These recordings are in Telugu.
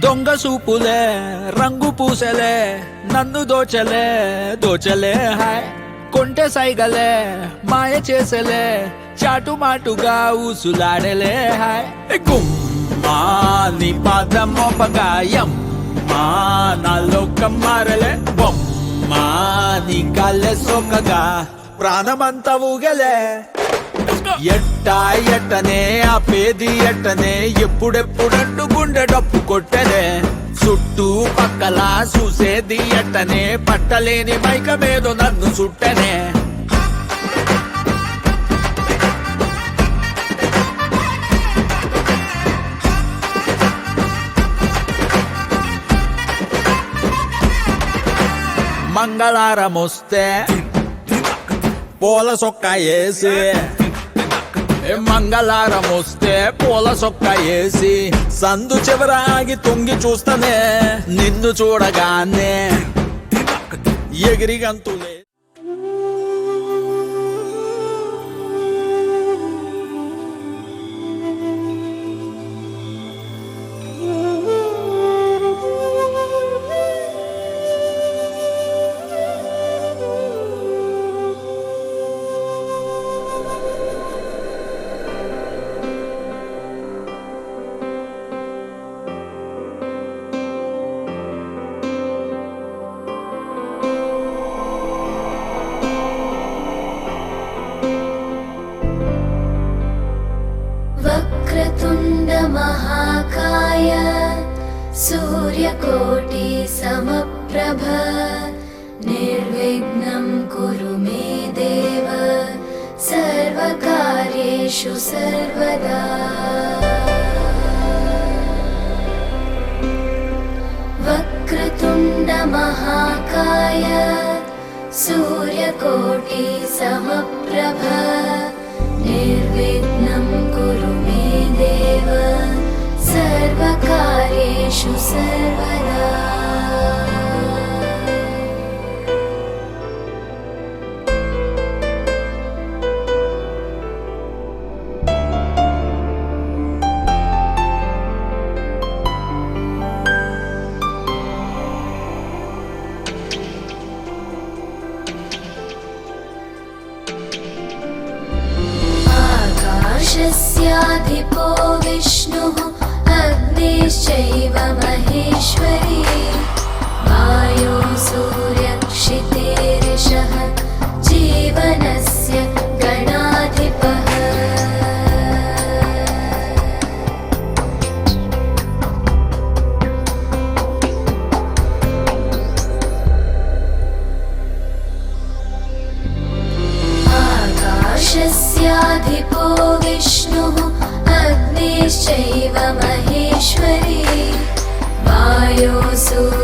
దొంగ సూపులే రంగు పూసలే నన్ను దోచలే దోచలే హాయ్ కొంటె సైగలే మాయ చేసలే చాటుమాటుగా ఊసులాడలే హాయ్ గుమ్మా నీ పాదం మోపగాయం మా నాలో కమ్మారలే బొమ్మా నీ కాళ్ళే సోకగా ప్రాణమంతా ఊగలే ఎట్టా ఎట్టనే ఆపేది ఎట్టనే ఎప్పుడెప్పుడంటూ గుండె డప్పు కొట్టనే చుట్టూ పక్కల చూసేది ఎట్టనే పట్టలేని మైకమేదో నన్ను చుట్టనే మంగళారమొస్తే పూల సొక్క వేసి మంగళారం వస్తే పూల సొక్క వేసి సందు చివరాగి తొంగి చూస్తనే నిన్ను చూడగానే ఎగిరి గంతులే महाकाय सूर्यकोटि समप्रभ निर्विघ्नं कुरु मे देव सर्वकार्येषु सर्वदा वक्रतुण्ड महाकाय सूर्यकोटि समप्रभ निर्विघ्नं कुरु मे देव सर्वकार्येषु सर्वदा आकाशस्याधिपो विष्णुः अग्निश्चैव महेश्वरी वायो सूर्यक्षितेरिषः जीवनस्य गणाधिपः आकाशस्याधिपो विष्णुः अग्निश्चैव महेश्वरी वायो सूर्यक्षितेरिषः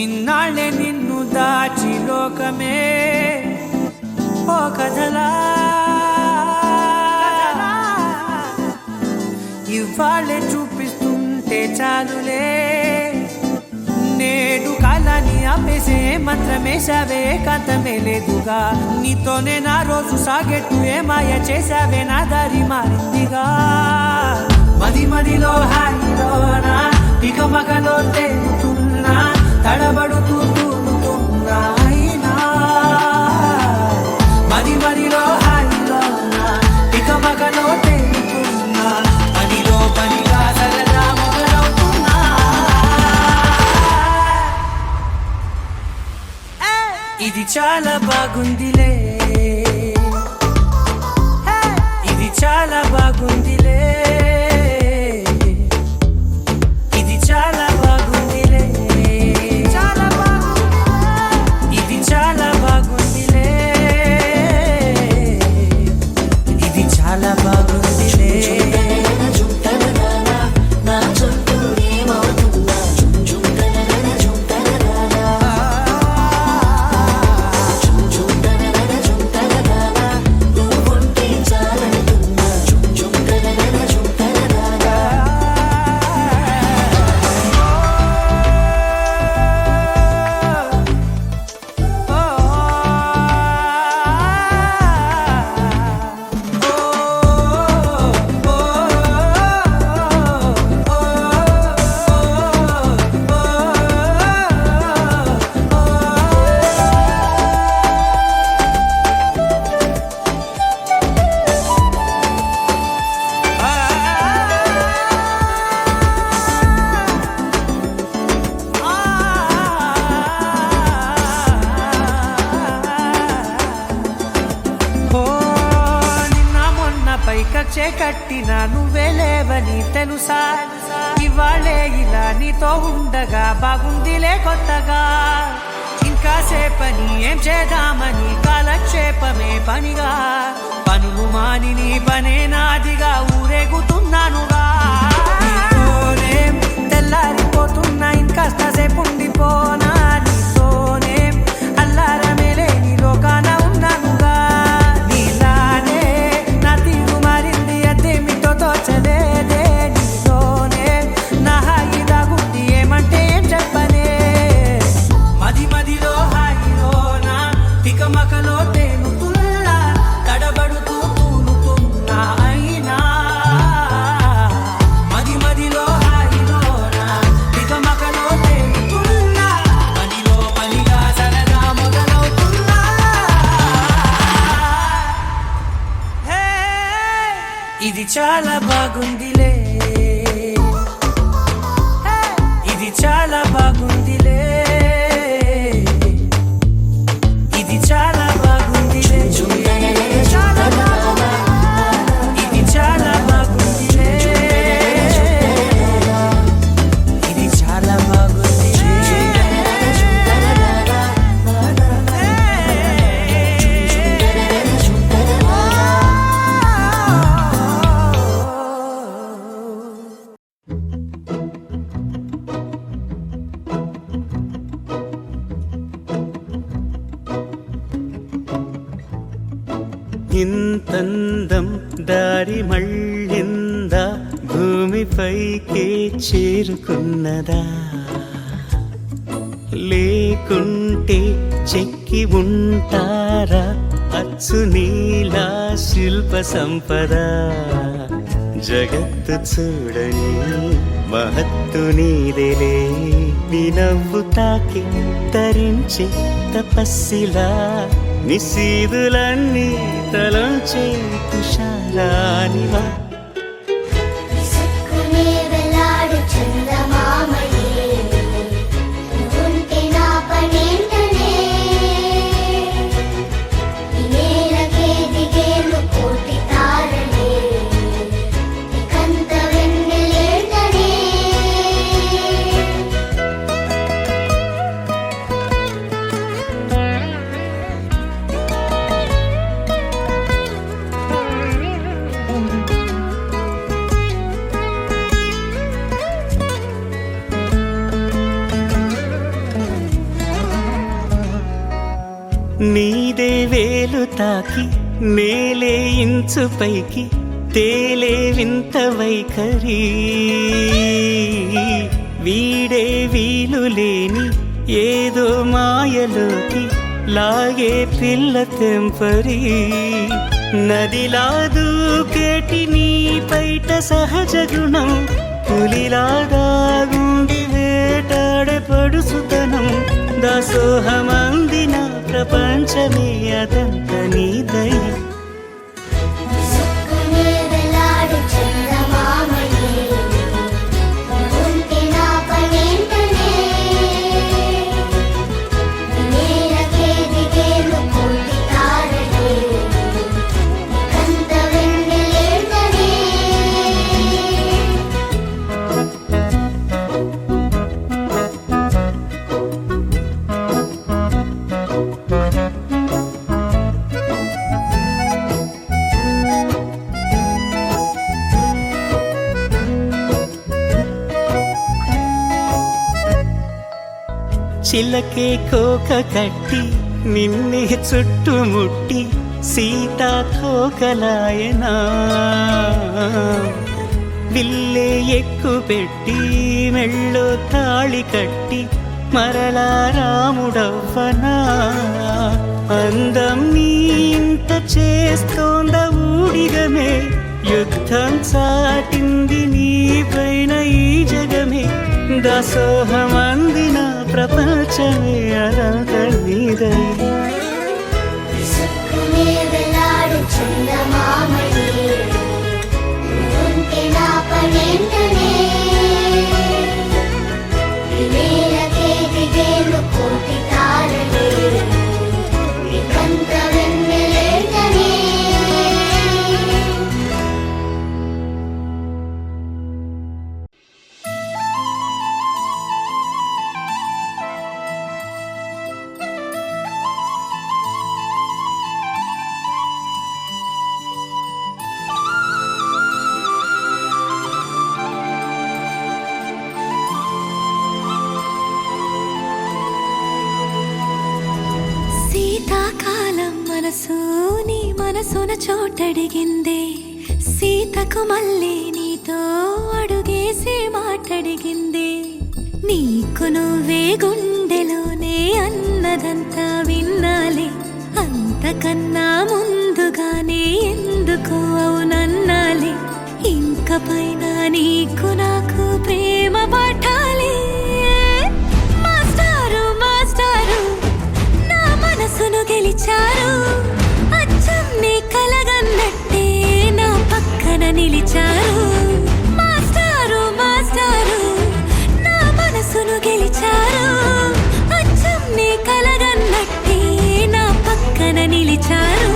ఇన్నాళ్ళే నిన్ను దాచి లోకమే ఓ కథలా ఇవాళ్ళే చూపిస్తుంటే చాలులే నేడు కాలాన్ని ఆపేసే మంత్రమేశావే కాంతమే లేదుగా నీతోనే నా రోజు సాగెట్టు ఏ మాయ చేశావే నా దారి మారిందిగా మది మదిలో హాయిలోనా ఇక మగలో తేలుతున్నా తడబడుతూ తూలుతున్నా అయినా మది మదిలో హాయిలోనా ఇక మగలో తేలుతున్నా పనిలో పనిగా సరదా మొదలవుతున్నా ఇది చాలా బాగుందిలే ఇది చాలా బాగుందిలే ఇది చాలా బాగుందిలే చాలా బాగుంది ఇది చాలా బాగుందిలే ఇది చాలా బాగుందిలే పైకచ్చే కట్టినా నువ్వే లేవని తెలుసా ఇవాళే ఇలా నీతో ఉండగా బాగుందిలే కొత్తగా ఇంకా సేపని ఏం చేద్దామని కాలక్షేపమే పనిగా పనులు మాని నీ పనే నాదిగా ఊరేగుతున్నానుగా నీతోనే తెల్లారిపోతున్నా ఇంకాస్త సేపు ఉండిపోనా నీతోనే అల్లారమే లేని లోకాన ఉన్నానుగా నీలానే నా తీరు మారింది అదేమిటో తోచలేదే నీతోనే నా హాయి దాగుంది ఏమంటే ఏం చెప్పనే మది మదిలో హాయిలోనా తికమకలో తేలుతున్నా తడబడుతూ తూలుతున్నా అయినా మది మదిలో హాయిలోనా తికమకలో తేలుతున్నా పనిలో పనిగా సరదా మొదలవుతున్నా హే ఇది చాలా బాగుందిలే ఇది చాలా బాగుందిలే ఇది చాలా బాగుందిలే చాలా బాగుంది ఇది చాలా బాగుందిలే ఇది చాలా బాగుంది ఇంతందం దారి మళ్ళిందా భూమిపైకే చేరుకున్నదా లేకుంటే చెక్కి ఉంటారా అచ్చు నీలా శిల్ప సంపద జగత్తు చూడని మహత్తు నీదేలే నీ నవ్వు తాకి తరించే తపస్సిలా నిశీదులన్నీ తలంచే తుషారానివా విసుక్కునే వెలాడు చందమామయే నువ్వుంటే నా పనేంటనే ఈ నేలకే దిగేను కోటి తారలే ఇకంత వెన్నెలేంటనే నీదే వేలు తాకి నేలే ఇంచు పైకి తేలే వింత వైఖరి వీడే వీలు లేని ఏదో మాయలోకి లాగే పిల్ల తెంపరి నదిలా దూకేటి నీ పైట సహజ గుణం పులిలాదాగుండి వేటాడే పడుసుతనం దాసోహమందిన ప్రపంచమే అదంత నీ దయ సుక్కునే వెలాడు చందమామయే ఉంటే నా పనేంటనే నేలకే దిగేను కోటి తారలే కంత వెన్నెలేంటనే చిలకే కోక కట్టి నిన్నే చుట్టుముట్టి సీతాకోకలాయనా విల్లే ఎక్కు పెట్టి మెళ్ళో తాళి కట్టి మరలా రాముడవ్వనా అందం నీ ఇంత చేస్తోంద ఊడిగమే యుద్ధం చాటింది నీ పైన ఈ జగమే దాసోహమందిన ప్రపంచమే అనంత నీదై సుక్కునే వెలాడు చందమామయే ఉంటే నా పనేంటనే నేలకే దిగేను కోటి తారలే కంత వెన్నెలేంటనే శీతాకాలం మనసు నీ మనసున చోటడిగిందే సీతకు మళ్ళీ నీతో అడుగేసి మాటడిగిందే నీకు నువ్వే గుండెలోనే అన్నదంతా విన్నాలే అంతకన్నా ముందుగానే ఎందుకు అవునన్నాలే ఇంక పైన నీకు నాకు ప్రేమ పాఠాలే మాస్టారు మాస్టారు నా మనసును గెలిచారు అచ్చం నీ కలగన్నట్టే నా పక్కన నిలిచారు మాస్టారు మాస్టారు నా మనసును గెలిచారు అచ్చం నీ కలగన్నట్టే నా పక్కన నిలిచారు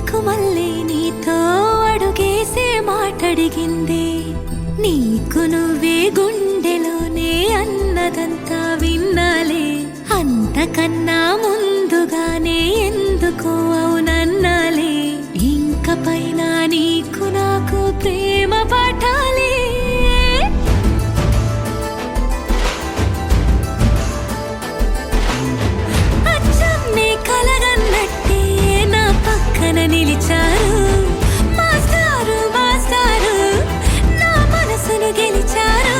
వెనక్కు మళ్ళీ నీతో అడుగేసే మాటడిగింది. నీకు నువ్వే గుండెలోనే అన్నదంతా విన్నాలే, అంతకన్నా ముందుగానే ఎందుకు అవునన్నాలే. ఇంక పైన నీకు నాకు ప్రేమ పాఠాలే. అచ్చం నీ కలగన్నట్టే నా పక్కన నిలిచారు. మాస్టారు మాస్టారు నా మనసును గెలిచారు.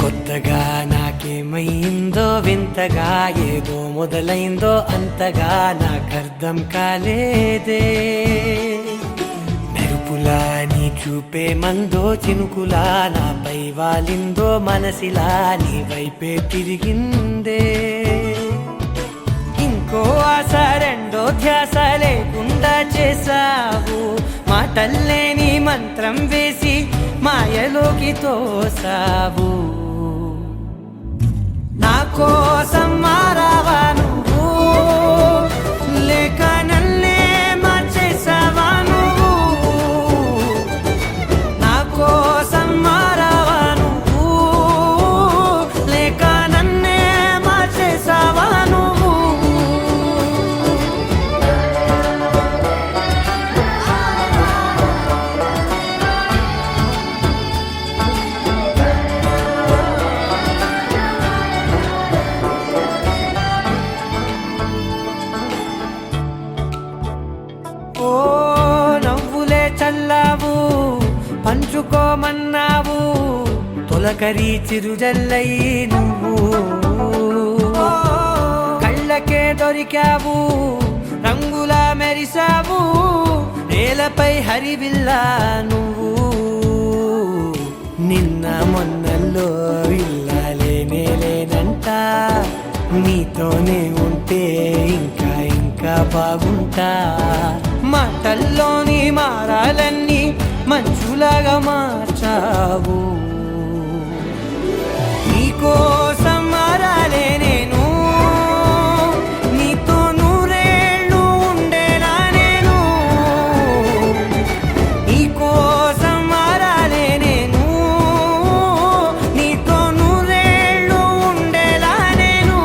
కొత్తగా నాకేమైందో వింతగా ఏదో మొదలైందో అంతగా నాకర్థం కాలేదే. మెరుపులా నీ చూపే మందో చినుకులా నాపై వాలిందో మనసిలా నీ వైపే తిరిగిందే. ఇంకో ఆశ రెండో ధ్యాస లేకుండా చేసావు, మాటల్లే నీ మంత్రం వేసి మాయలోకి తోసావు. నా కోసం మారావా నువ్వు, లేక నన్నే మార్చేసావా నువ్వు. నా కోసం మారావా నువ్వు, లేక నన్నే మార్చేసావా నువ్వు. ఓ నవ్వులే చల్లావు, పంచుకోమన్నావు, తొలకరి చిరుజల్లై నువ్వు. కళ్ళకే దొరికావు, రంగులా మెరిసావు, నేలపై హరివిల్లా నువ్వు. నిన్న మొన్నల్లో ఇల్లాలేనే లేనంట, నీతోనే ఉంటే ఇంకా ఇంకా బాగుంటా. మాటల్లోని మారాలన్నీ మంచులాగా మార్చావు. నీకోసం మారాలే నేను, నీతో నూరేళ్ళు ఉండేలా నేను. నీకోసం మారాలే నేను, నీతో నూరేళ్ళు ఉండేలా నేను.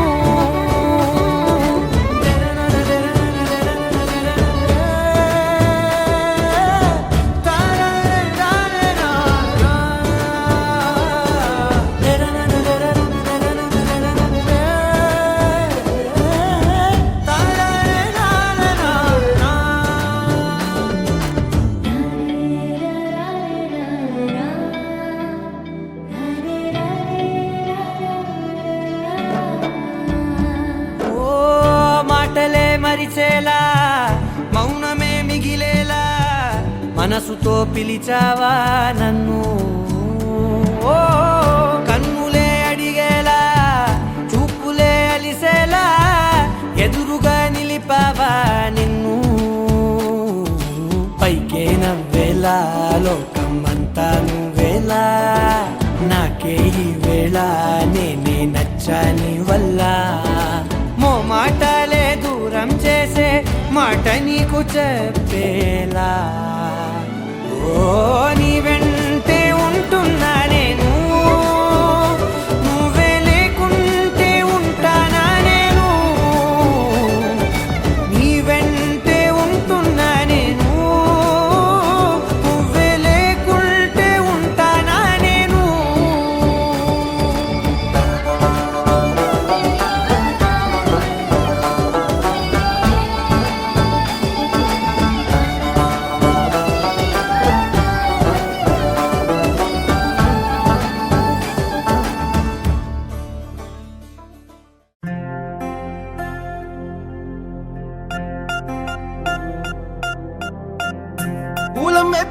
ఓ మాటలే మరిచేలా, మౌనమే మిగిలేలా, మనసుతో పిలిచావా నన్ను. ఓ కన్నులే అడిగేలా, చూపులే అలిసేలా, ఎదురుగా నిలిపావా నిన్ను. పైకే నవ్వేలా, లోకం అంతా నువ్వేలా, నాకే ఈ వేళ నేనే నచ్చాని వల్ల. మో మాటలే దూరం చేసే మాట నీకు చెప్పేలా. ఓ నీ వెంటే ఉంటున్నా నేను, నువ్వే లేకుంటే ఉంటానా నేను. నీ వెంటే ఉంటున్నా నేను, నువ్వే లేకుంటే ఉంటానా నేను. పూలమే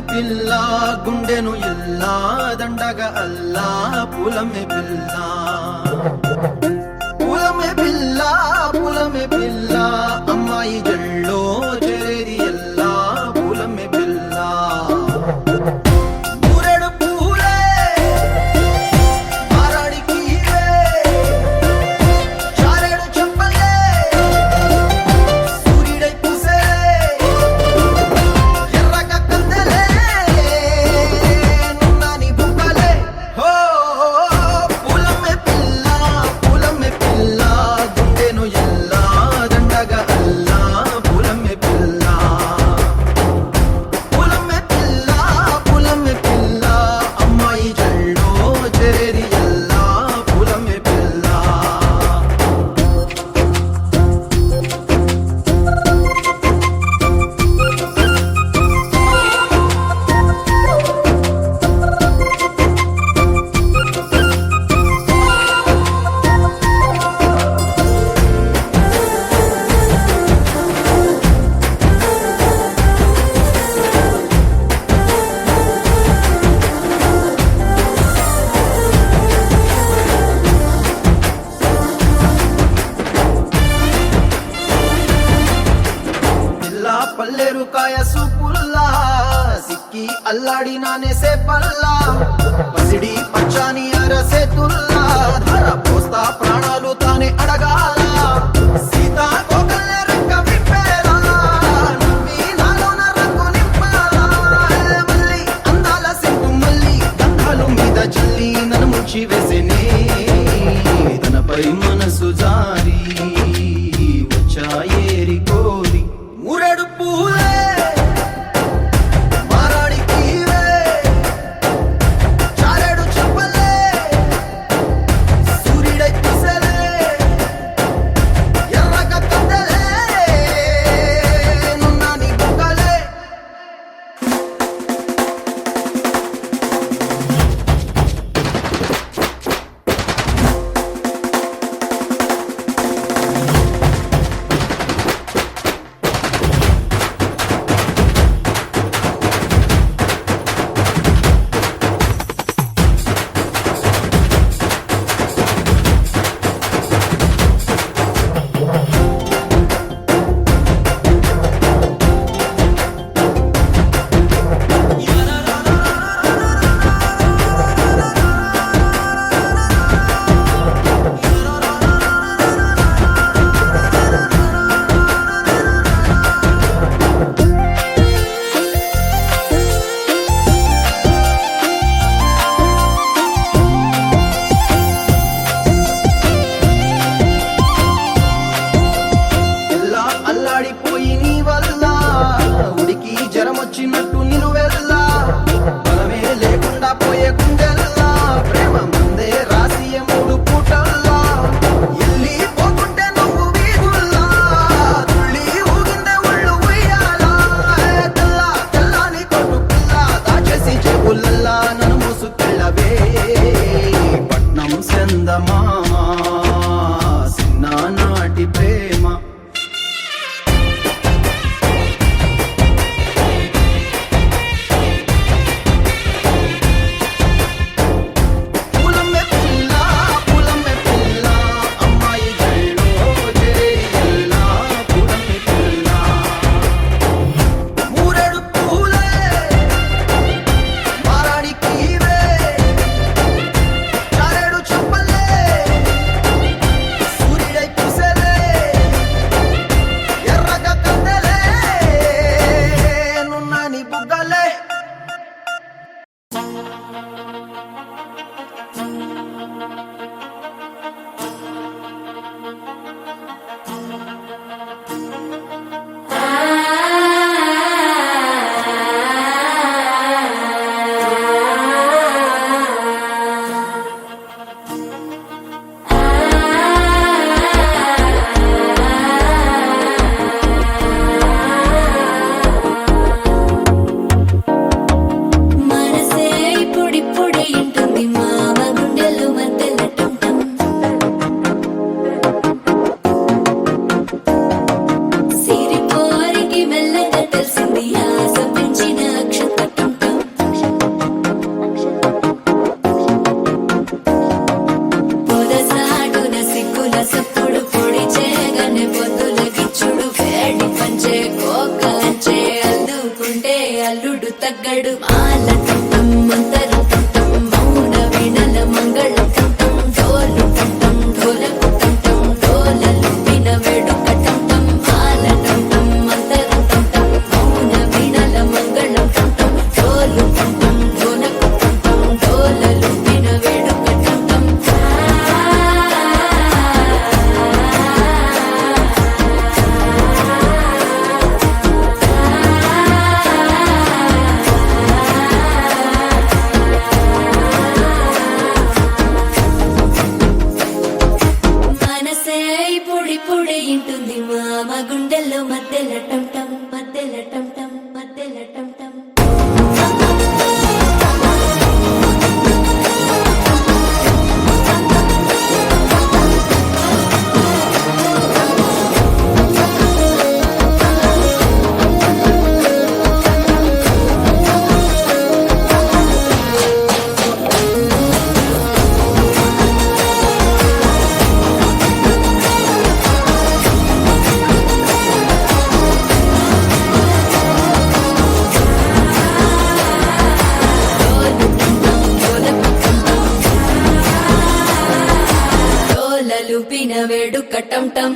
పిల్ల గుండెను ఎల్లా దండగా అల్లా పూలమే పిల్ల పూలమే పిల్ల అమ్మాయి జల్లో చేరేది ఎల్లా పూలమే పిల్ల ఊరెడు పూలే మారాడికి ఇవే చారెడు చెప్పలే సూర్యుడై పూసే ఎర్రగా కందెలే నున్నాని బుక్కలే హో పూలమే పిల్ల గుండెను ఎల్లా దండగా అల్లా పూలమే పిల్ల అమ్మాయి జల్లో చేరేది ఎల్లా పూలమే పిల్ల పిల్ల పల్లెరు కాయ సూపుల్లా సిక్కి అల్లాడి నానేసే పల్లా పసిడి పచ్చాని అరసే తుల్లా ధర పోస్తా ప్రాణాలు తానే అడగాల సీతా కోకల్లే రెక్క విప్పేలా నవ్వి నాలోన రంగు నింపాలా మళ్ళీ అందాల సింపు మళ్ళీ గంధాలు మీద చల్లి నన్ను ముంచి వేసేనే తనపై మనసు జారి వచ్చాయేరి కోరి ఊరెడు పూలే మారాడికి ఇవే చారెడు చెప్పలే సూర్యుడై పూసలే ఎర్రగా కందెలే తగ్గడు మాల టం మంతర టం మౌన వీణల మంగళం టం డోలు టం ఢోలకు టం డోలలు విన వేడుక టం మాల టం మంతర టం మౌన వీణల మంగళం టం డోలు టం ఢోలకు టం డోలలు విన వేడుక టం మనసే పొడి పొడి ఇంటుంది మామ గుండెల్లో మధ్యల టం టం మధ్యల టం టం మధ్యల టం టం డోలలు పిన వేడుక టం టం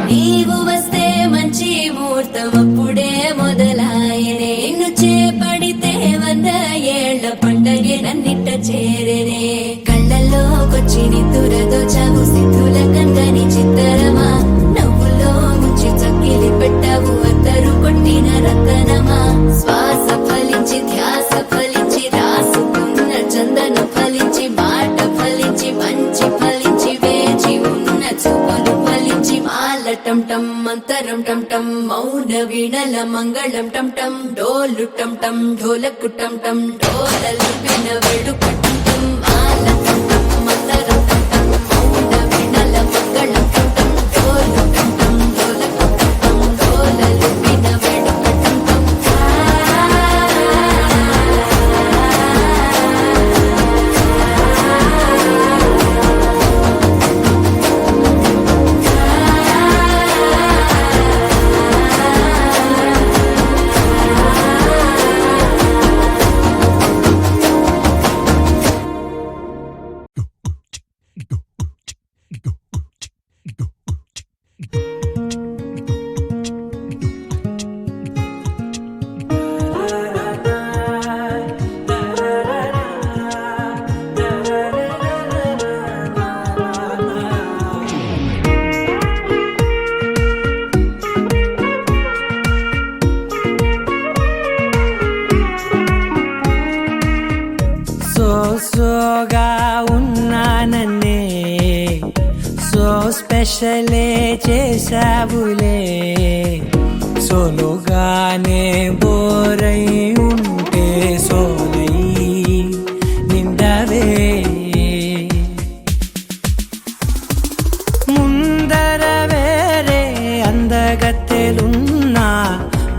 నీవు వస్తే మంచి ముహూర్తం అప్పుడే మొదలాయనే నిన్ను చేపడితే 100 ఏళ్ల పండగే నన్నిట్ట చేరేనే కళ్ళల్లోకొచ్చి నిద్దురదోచావు సిద్ధుల కందని చిత్తరమా నవ్వులో ముంచి చక్కిలి పెట్టావు అద్దరు కొట్టిన రతనమా శ్వాస ఫలించి ధ్యాస ఫలించి రాసుకున్న చందన ఫలించి మాట ఫలించి మంచి ఫలించి వేచి ఉన్న చూపులు ఫలించి మాల టం టం మంతరం టం టం మౌన వీణల మంగళం టం టం డోలు టం టం ఢోలకు టం టం డోలలు విన వేడుక టం టం మాల టం టం మంతరం టం టం మౌన వీణల మంగళం టం టం డోలు టం టం ఢోలకు టం టం డోలలు విన వేడుక టం టం సోగా ఉన్నానన్నే సో స్పెషలే చేసావులే సోలోగానే బోరై ఉంటే సోలై నిండవే ముందర వేరే అందగత్తెలున్నా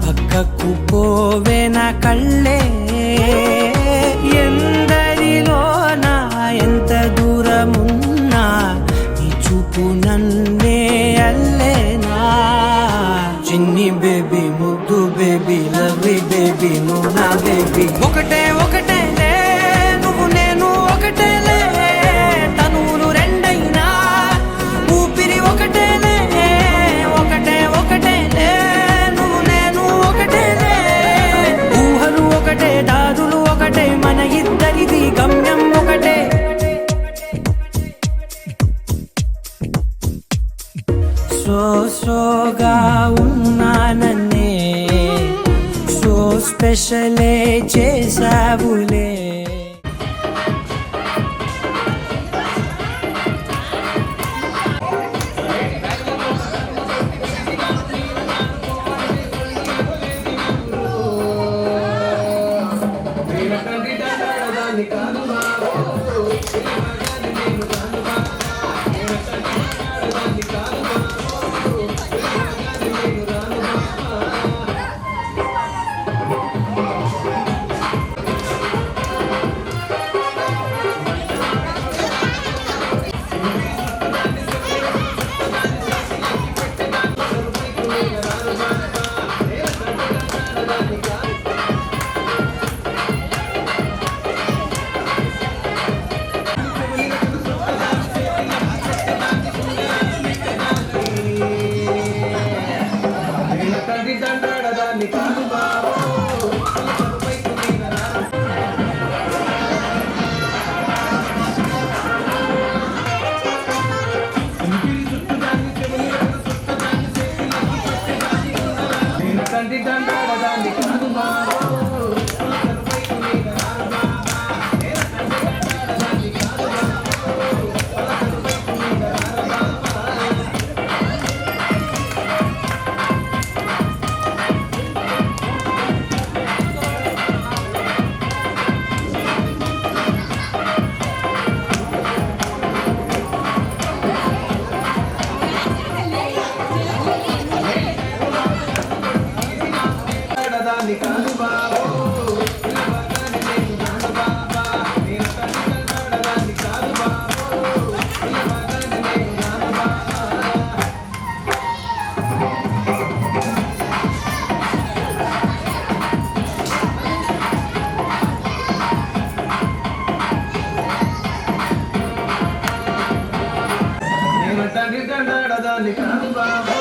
పక్కకు పోవే నా కళ్ళే ఎందరిలోనా ఎంత దూరమున్నా నీ చూపు నన్నే అల్లేనా చిన్ని బేబీ ముద్దు బేబీ లవ్లీ బేబీ నువ్వు నా బేబీ ఒకటే ఒకటేలే నువ్వు నేను ఒకటేలే తనువులు రెండైనా ఊపిరి ఒకటేలే ఒకటే ఒకటేలే నువ్వు నేను ఒకటేలే ఊహలు ఒకటే దారులు ఒకటే మన ఇద్దరిది గమ్యం ఒకటే సోగా ఉన్నానన్నే సో స్పెషలే చేసావులే దాన్ని కాదు బాబు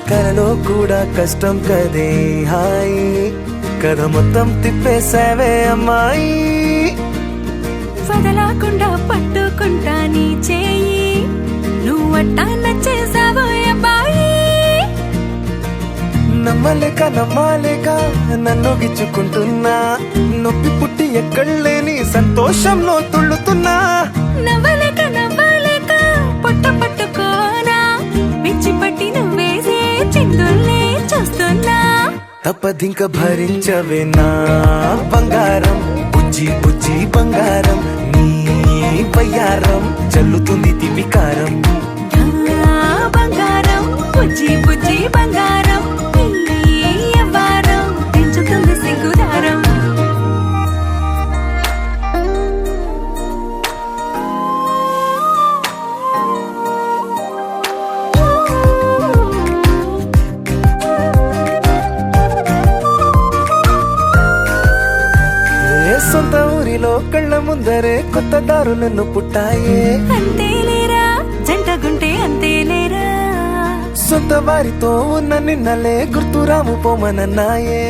కలలో కూడా కష్టం కదే హాయి కథ మొత్తం తిప్పేసావే అమ్మాయి వదలకుండా పట్టుకుంటా నీ చేయి నువ్వట్టా నచ్చేసావో అబ్బాయి నమ్మలేక నన్ను గిచ్చుకుంటున్నా నొప్పి పుట్టి ఎక్కడలేని సంతోషంలో తుళ్ళుతున్నా నవ్వలేక పొట్ట పట్టుకోనా పిచ్చి పట్టి నువ్వేసే చిందుల్నే చూస్తున్నా తప్పదింక భరించవే నా బంగారం బుజ్జి బుజ్జి బంగారం నీ బయ్యారం చల్లుతుంది తివికారం బంగారం బుజ్జి బుజ్జి బంగారం అవ్వారం పెంచుతుంది సిగ్గుదారం సొంత ఊరిలో కళ్ళ ముందరే కొత్త దారులను పుట్టాయే అంతేలేరా జంటగుంటే అంతేలేరా సొంత వారితో ఉన్న నిన్నలే గుర్తురాము పోమనన్నాయే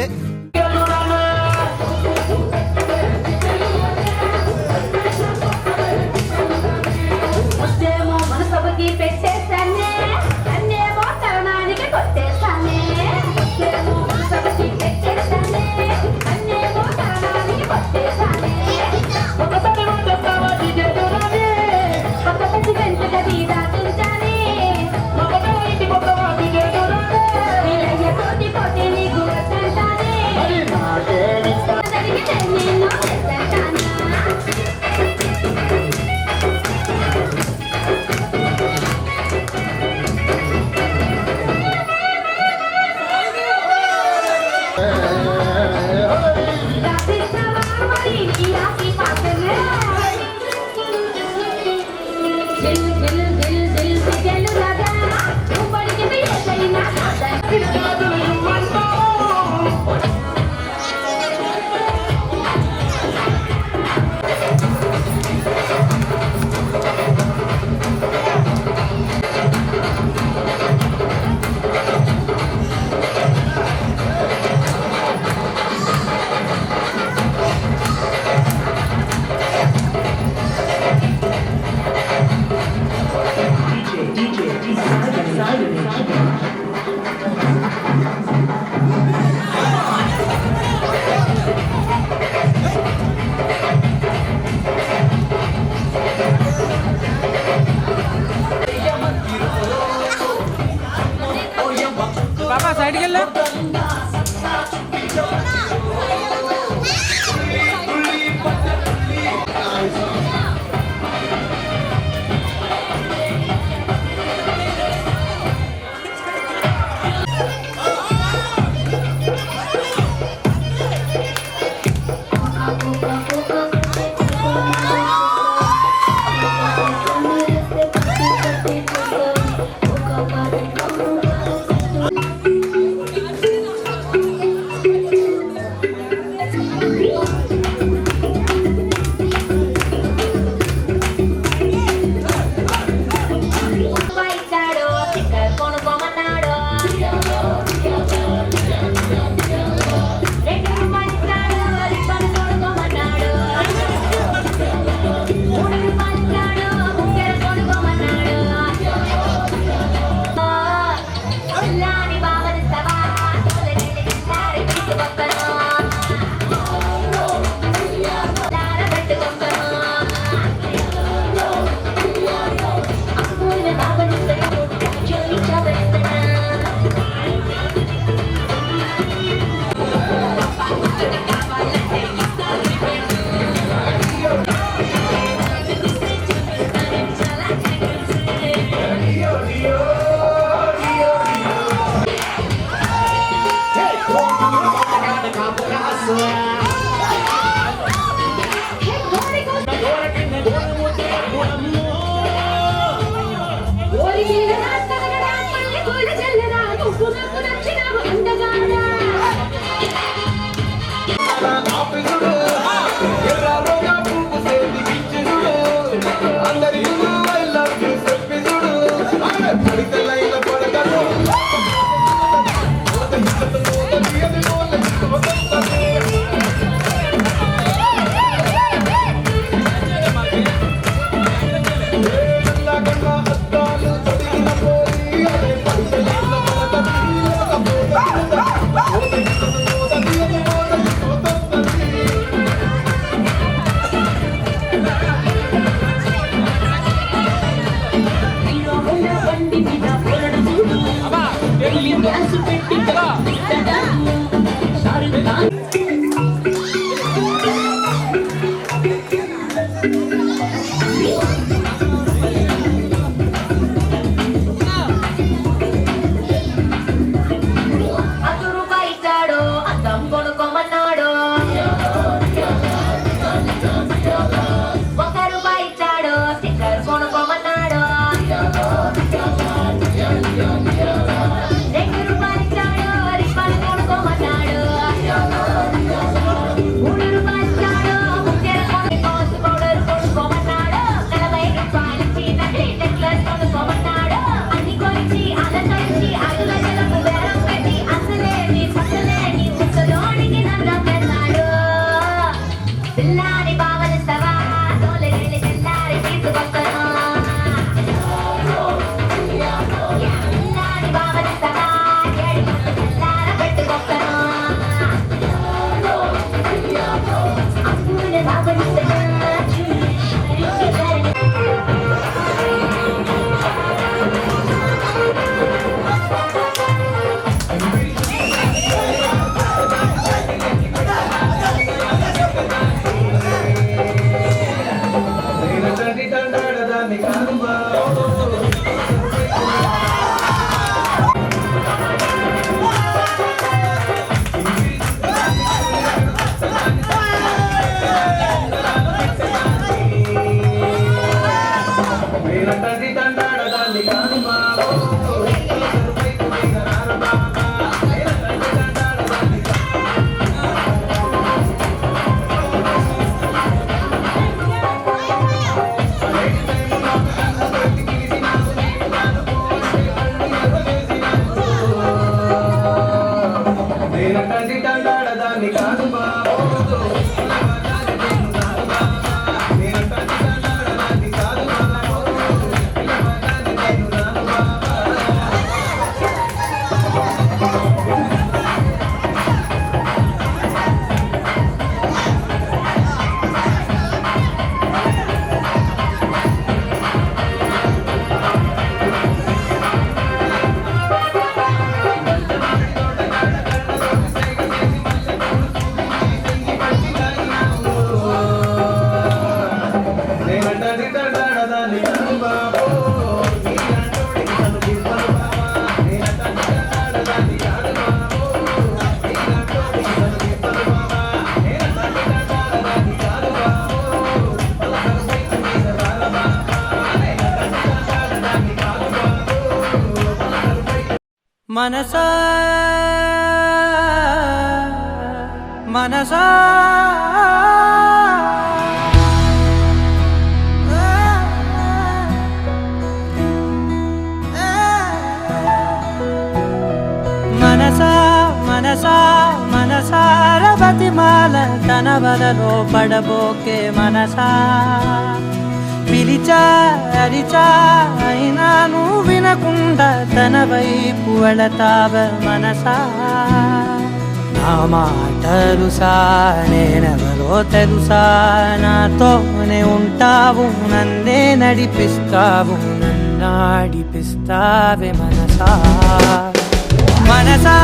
బాబా సైడ్కి వెళ్ళు ఇచ్చాడు స్టిక్కర్ కొనుక్కోమన్నాడు 2 రూపాయలు ఇచ్చాడు రిబ్బన్ కొనుక్కోమన్నాడు 3 రూపాయలు ఇచ్చాడు ముక్కెర కొనుక్కోమన్నాడు పిల్లాని బావనిస్తావా తోలెళ్ళి కిందారి తీసుకొస్తాను దార పెట్టుకొస్తాను అప్పుడే బావనిస్తాడు చూని చవరిస్తాను ఓరి చిన్నదా తగడా మల్లె పూల చల్లదా నువ్వు నాకు నచ్చినావు అందగాడా ఇచ్చాడు అద్దం కొనుక్కోమన్నాడు 1 రూపాయి ఇచ్చాడు స్టిక్కర్ కొనుక్కోమన్నాడు 2 రూపాయలు ఇచ్చాడు రిబ్బన్ కొనుక్కోమన్నాడు 3 రూపాయలు ఇచ్చాడు ముక్కెర కోసు పౌడర్ కొనుక్కోమన్నాడు 40 రూపాయలు ఇచ్చి నకిలీ నెక్లెస్ కొనుక్కోమన్నాడు అన్ని కొనిచ్చి అలకరించి అల్లులకు బేరం పెట్టి అసలేని పసలేని ముసలోడికి నందం పెడతాడు పిల్లాని బావనిస్తావా తోలెళ్ళి తెల్లారి తీసుకొస్తాను పిల్లాని బావనిస్తావా ఏడు తెల్లార పెట్టుకొస్తాను అప్పుడే బావనిస్తాను మనసా మనసా మనసా మనసా మనసార బతిమాల తన వలలో పడబోకే మనసా పిలిచా అరిచా అయినా నువ్వు వినకుండా తన వైపు వెళతావ మనసా నా మాటలుసా నేనెవరో తెలుసా నాతోనే ఉంటావు నన్నే నడిపిస్తావు నన్నాడిపిస్తావే మనసా మనసా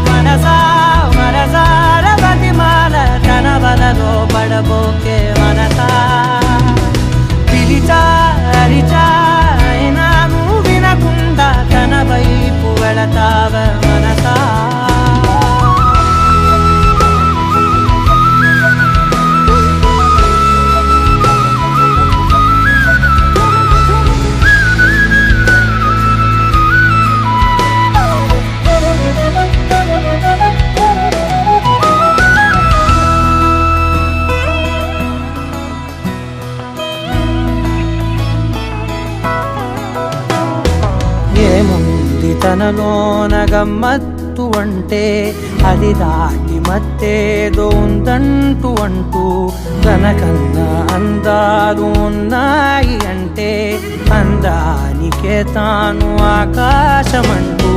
మనసా మనసార బతిమాల తన వలలో పడబోకే మనసా పిలిచా అరిచా అయినా నువ్వు వినకుండా తన వైపు వెళతావ మనసా ఏముంది తనలోన గమ్మత్తు అంటే అది దాటి మత్తేదో ఉందంటూ అంటూ తనకన్నా అందాలు ఉన్నాయి అంటే అందానికే తాను ఆకాశమంటూ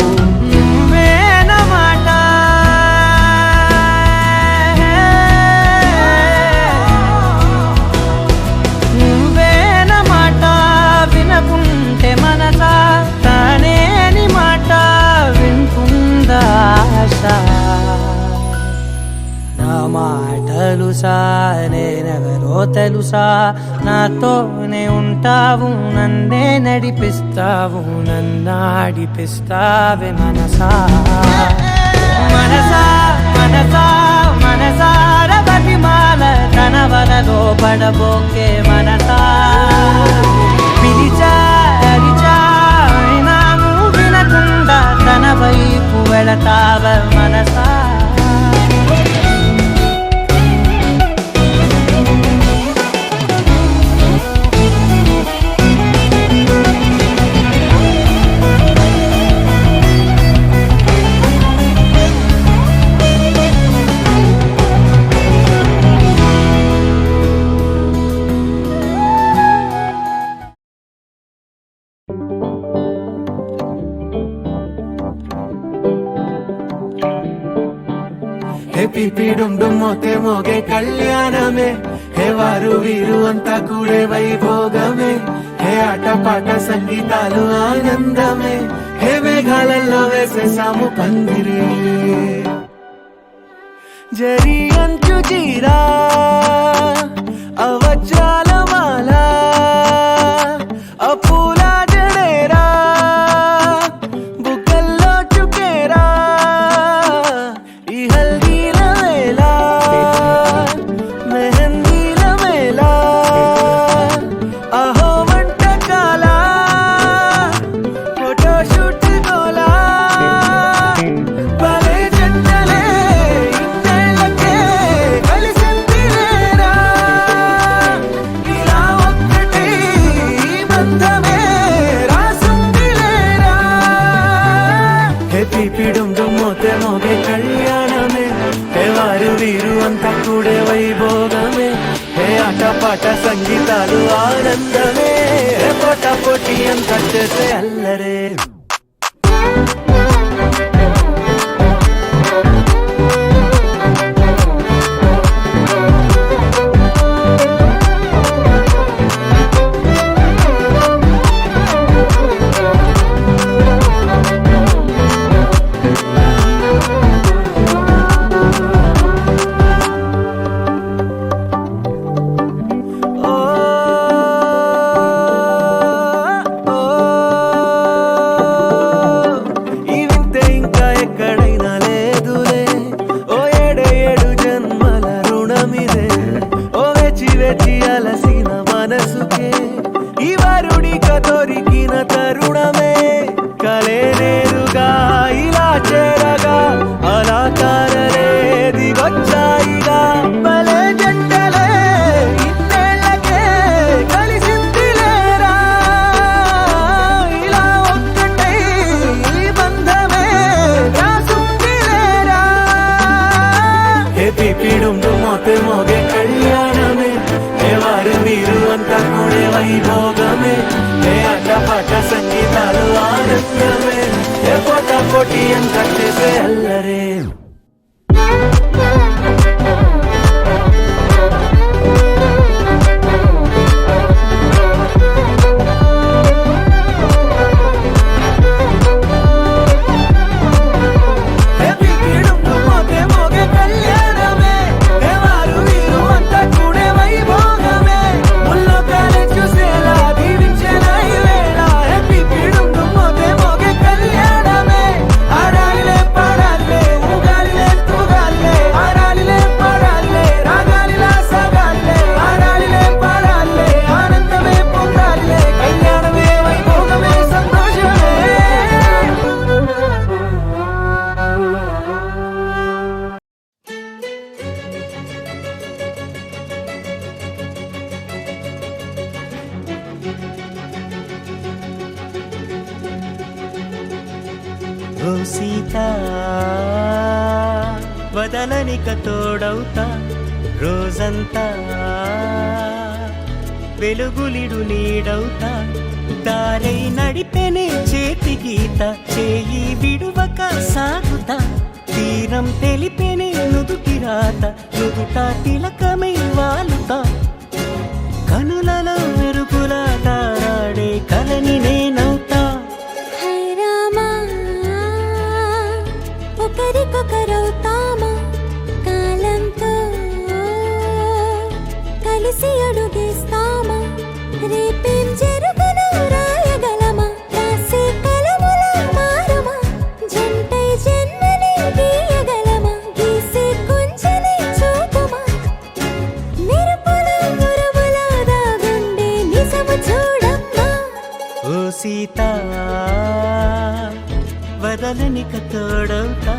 నువ్వేనమాట నువ్వేనమాట వినకుంటే మనసా తానేని మాట వింటుందా ఆశ నా మాటలుసా నేనెవరో తెలుసా నాతోనే ఉంటావు నన్నే నడిపిస్తావు నన్నాడిపిస్తావే మనసా మనసా మనసా మనసార బతిమాల తన వలలో పడబోకే మనసా పిలిచా అరిచా అయినా నువ్వు వినకుండా తన వైపు వెళతావ మనసా హే పిపిడుం మోతే మోగే కళ్యాణమే హే వారు వీరు అంతా కూడే వైభోగమే హే ఆటపాట సంగీతాలు ఆనందమే హే మేఘాలలో వేసేసాము పందిరే జరి అంచు జీరా అవజ్రాల మాల అపూల జడేరా బుగ్గల్లో చుకేరా ఈ హల్దీల వేళ మెహందీల వేళ అహో వంటకాల ఫోటోషూట్ గోలా భలే జంటలే ఇన్నేళ్ళకే కలిసిందిలేరా ఇలా ఒక్కటి బంధమే రాసుందిలేరా హే పిపిడుం మోతే మోగే కళ్యాణమే హే వారు వీరు అంతా కూడే వైభోగమే హే ఆటపాట సంగీతాలు ఆనందమే హే పోటా పోటీ అంతా చేసే అల్లరే దొరికిన తరుణమే కలేనేరుగా ఇలా కోటి అంత చేసే అల్లరే ఓ సీత వదలనిక తోడవుతా రోజంతా వెలుగులిడు నీడవుతా దారై నడిపెనే చేతి గీత చేయి విడువక సాగుతా తీరం తెలిపెనే నుదుటి రాత నుదుట తిలకమై వాలుతా కనులలో మెరుగులా తారాడే కలని నేనవుతా ఒకరికొకరవుతామా కాలంతో కలిసి అడుగేస్తామా రేపేం జరుగును రాయగలమా రాసే కలముల మారమా జంటై జన్మని గీయగలమా గీసే కొంచెని చూపుమా మెరుపుల మురముల దాగుండే నిజము చూడమ్మా ఓ సీత వదలనిక తోడవుతా